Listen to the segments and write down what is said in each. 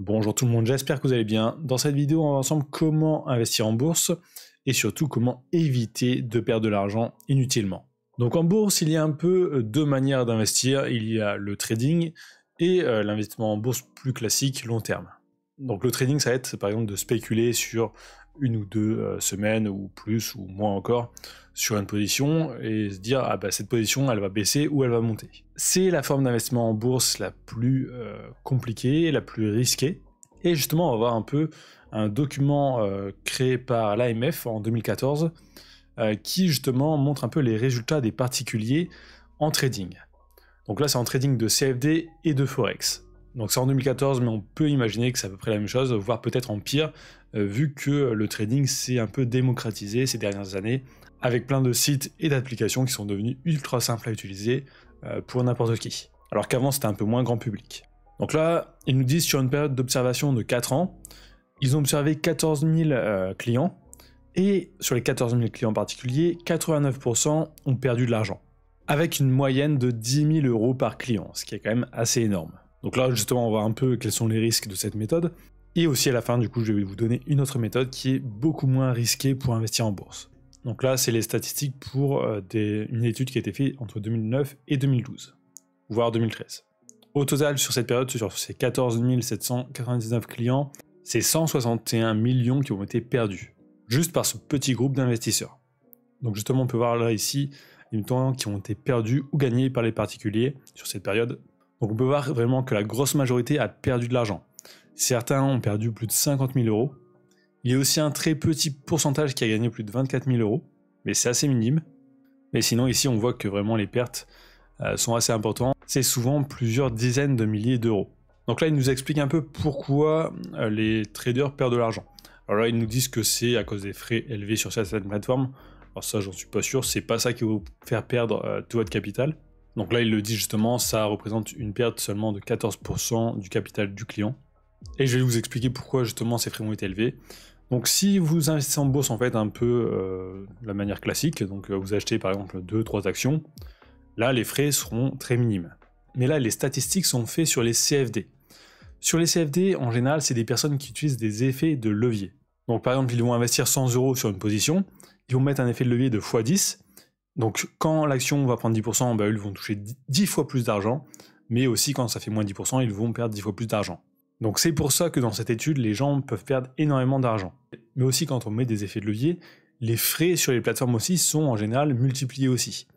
Bonjour tout le monde, j'espère que vous allez bien. Dans cette vidéo, on va voir ensemble comment investir en bourse et surtout comment éviter de perdre de l'argent inutilement. Donc en bourse, il y a un peu deux manières d'investir. Il y a le trading et l'investissement en bourse plus classique, long terme. Donc le trading, ça va être par exemple de spéculer sur une ou deux semaines ou plus ou moins encore sur une position et se dire cette position elle va baisser ou elle va monter. C'est la forme d'investissement en bourse la plus compliquée, la plus risquée. Et justement on va voir un peu un document créé par l'AMF en 2014 qui justement montre un peu les résultats des particuliers en trading. Donc là c'est en trading de CFD et de Forex. Donc c'est en 2014, mais on peut imaginer que c'est à peu près la même chose, voire peut-être en pire, vu que le trading s'est un peu démocratisé ces dernières années, avec plein de sites et d'applications qui sont devenus ultra simples à utiliser pour n'importe qui. Alors qu'avant c'était un peu moins grand public. Donc là, ils nous disent sur une période d'observation de 4 ans, ils ont observé 14 000 clients, et sur les 14 000 clients particuliers, 89% ont perdu de l'argent, avec une moyenne de 10 000 € par client, ce qui est quand même assez énorme. Donc là, justement, on va voir un peu quels sont les risques de cette méthode. Et aussi à la fin, du coup, je vais vous donner une autre méthode qui est beaucoup moins risquée pour investir en bourse. Donc là, c'est les statistiques pour une étude qui a été faite entre 2009 et 2012, voire 2013. Au total, sur cette période, sur ces 14 799 clients, c'est 161 millions qui ont été perdus, juste par ce petit groupe d'investisseurs. Donc justement, on peut voir là, ici, les montants qui ont été perdus ou gagnés par les particuliers sur cette période. Donc on peut voir vraiment que la grosse majorité a perdu de l'argent. Certains ont perdu plus de 50 000 €. Il y a aussi un très petit pourcentage qui a gagné plus de 24 000 €, mais c'est assez minime. Mais sinon ici on voit que vraiment les pertes sont assez importantes. C'est souvent plusieurs dizaines de milliers d'euros. Donc là ils nous expliquent un peu pourquoi les traders perdent de l'argent. Alors là ils nous disent que c'est à cause des frais élevés sur certaines plateformes. Alors ça j'en suis pas sûr, c'est pas ça qui va vous faire perdre tout votre capital. Donc là, il le dit justement, ça représente une perte seulement de 14% du capital du client. Et je vais vous expliquer pourquoi justement ces frais ont été élevés. Donc si vous investissez en bourse en fait un peu de la manière classique, donc vous achetez par exemple 2-3 actions, là les frais seront très minimes. Mais là les statistiques sont faites sur les CFD. Sur les CFD, en général, c'est des personnes qui utilisent des effets de levier. Donc par exemple, ils vont investir 100 € sur une position, ils vont mettre un effet de levier de x10, donc quand l'action va prendre 10%, eux ils vont toucher 10 fois plus d'argent, mais aussi quand ça fait moins 10%, ils vont perdre 10 fois plus d'argent. Donc c'est pour ça que dans cette étude, les gens peuvent perdre énormément d'argent. Mais aussi quand on met des effets de levier, les frais sur les plateformes aussi sont en général multipliés aussi.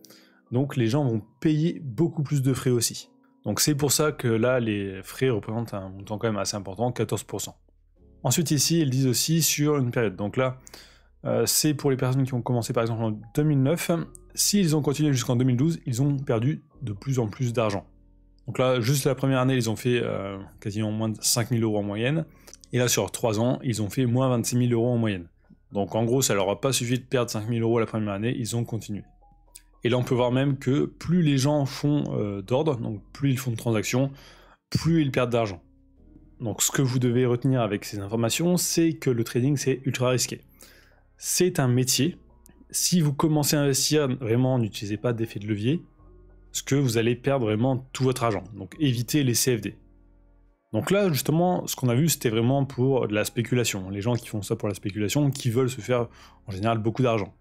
Donc les gens vont payer beaucoup plus de frais aussi. Donc c'est pour ça que là, les frais représentent un montant quand même assez important, 14%. Ensuite ici, ils disent aussi sur une période. Donc là, c'est pour les personnes qui ont commencé par exemple en 2009, s'ils ont continué jusqu'en 2012, ils ont perdu de plus en plus d'argent. Donc là, juste la première année, ils ont fait quasiment moins de 5 000 € en moyenne, et là sur 3 ans, ils ont fait moins 26 000 € en moyenne. Donc en gros, ça leur a pas suffi de perdre 5 000 € la première année, ils ont continué. Et là on peut voir même que plus les gens font d'ordre, donc plus ils font de transactions, plus ils perdent d'argent. Donc ce que vous devez retenir avec ces informations, c'est que le trading c'est ultra risqué. C'est un métier. Si vous commencez à investir, vraiment n'utilisez pas d'effet de levier, parce que vous allez perdre vraiment tout votre argent. Donc évitez les CFD. Donc là justement, ce qu'on a vu c'était vraiment pour de la spéculation. Les gens qui font ça pour la spéculation, qui veulent se faire en général beaucoup d'argent.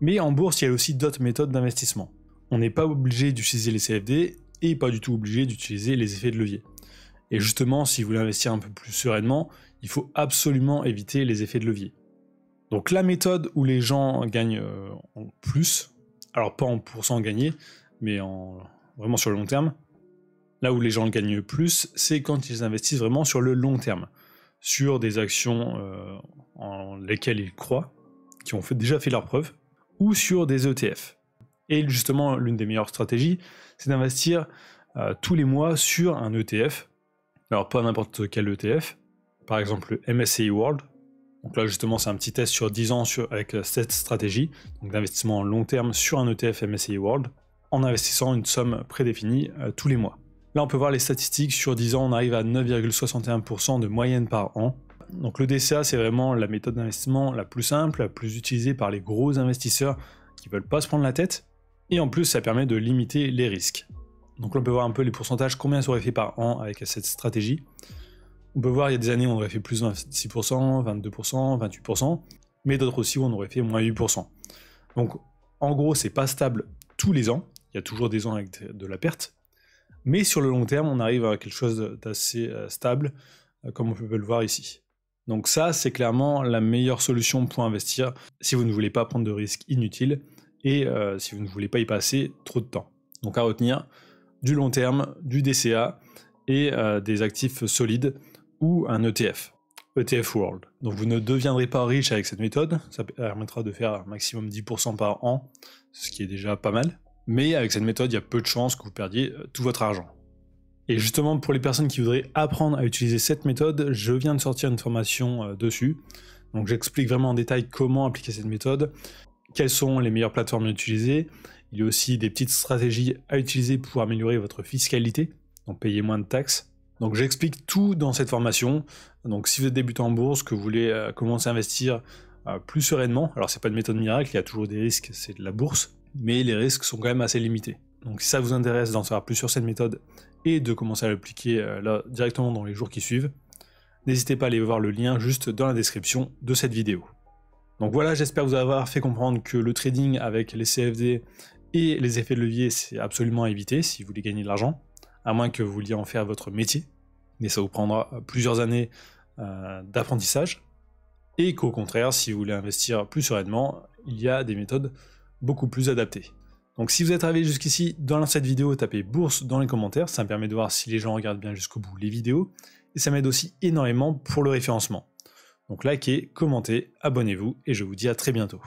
Mais en bourse, il y a aussi d'autres méthodes d'investissement. On n'est pas obligé d'utiliser les CFD et pas du tout obligé d'utiliser les effets de levier. Et justement, si vous voulez investir un peu plus sereinement, il faut absolument éviter les effets de levier. Donc la méthode où les gens gagnent en plus, alors pas en pourcent gagné, mais vraiment sur le long terme, là où les gens gagnent plus, c'est quand ils investissent vraiment sur le long terme, sur des actions en lesquelles ils croient, qui ont déjà fait leurs preuves, ou sur des ETF. Et justement, l'une des meilleures stratégies, c'est d'investir tous les mois sur un ETF, alors pas n'importe quel ETF, par exemple le MSCI World. Donc là justement c'est un petit test sur 10 ans avec cette stratégie, donc d'investissement en long terme sur un ETF MSCI World, en investissant une somme prédéfinie tous les mois. Là on peut voir les statistiques, sur 10 ans on arrive à 9,61% de moyenne par an. Donc le DCA c'est vraiment la méthode d'investissement la plus simple, la plus utilisée par les gros investisseurs qui veulent pas se prendre la tête, et en plus ça permet de limiter les risques. Donc là on peut voir un peu les pourcentages, combien ça aurait fait par an avec cette stratégie. On peut voir, il y a des années où on aurait fait plus 26%, 22%, 28%, mais d'autres aussi où on aurait fait moins 8%. Donc, en gros, c'est pas stable tous les ans. Il y a toujours des ans avec de la perte. Mais sur le long terme, on arrive à quelque chose d'assez stable, comme on peut le voir ici. Donc ça, c'est clairement la meilleure solution pour investir si vous ne voulez pas prendre de risques inutiles et si vous ne voulez pas y passer trop de temps. Donc à retenir, du long terme, du DCA et des actifs solides ou un ETF. ETF World. Donc vous ne deviendrez pas riche avec cette méthode, ça permettra de faire un maximum 10% par an, ce qui est déjà pas mal. Mais avec cette méthode, il y a peu de chances que vous perdiez tout votre argent. Et justement, pour les personnes qui voudraient apprendre à utiliser cette méthode, je viens de sortir une formation dessus. Donc j'explique vraiment en détail comment appliquer cette méthode, quelles sont les meilleures plateformes à utiliser. Il y a aussi des petites stratégies à utiliser pour améliorer votre fiscalité, donc payer moins de taxes. Donc j'explique tout dans cette formation. Donc si vous êtes débutant en bourse, que vous voulez commencer à investir plus sereinement, alors c'est pas une méthode miracle, il y a toujours des risques, c'est de la bourse, mais les risques sont quand même assez limités. Donc si ça vous intéresse d'en savoir plus sur cette méthode et de commencer à l'appliquer là directement dans les jours qui suivent, n'hésitez pas à aller voir le lien juste dans la description de cette vidéo. Donc voilà, j'espère vous avoir fait comprendre que le trading avec les CFD et les effets de levier, c'est absolument à éviter si vous voulez gagner de l'argent, à moins que vous vouliez en faire votre métier, mais ça vous prendra plusieurs années d'apprentissage, et qu'au contraire, si vous voulez investir plus sereinement, il y a des méthodes beaucoup plus adaptées. Donc si vous êtes arrivé jusqu'ici dans cette vidéo, tapez bourse dans les commentaires, ça me permet de voir si les gens regardent bien jusqu'au bout les vidéos, et ça m'aide aussi énormément pour le référencement. Donc likez, commentez, abonnez-vous, et je vous dis à très bientôt.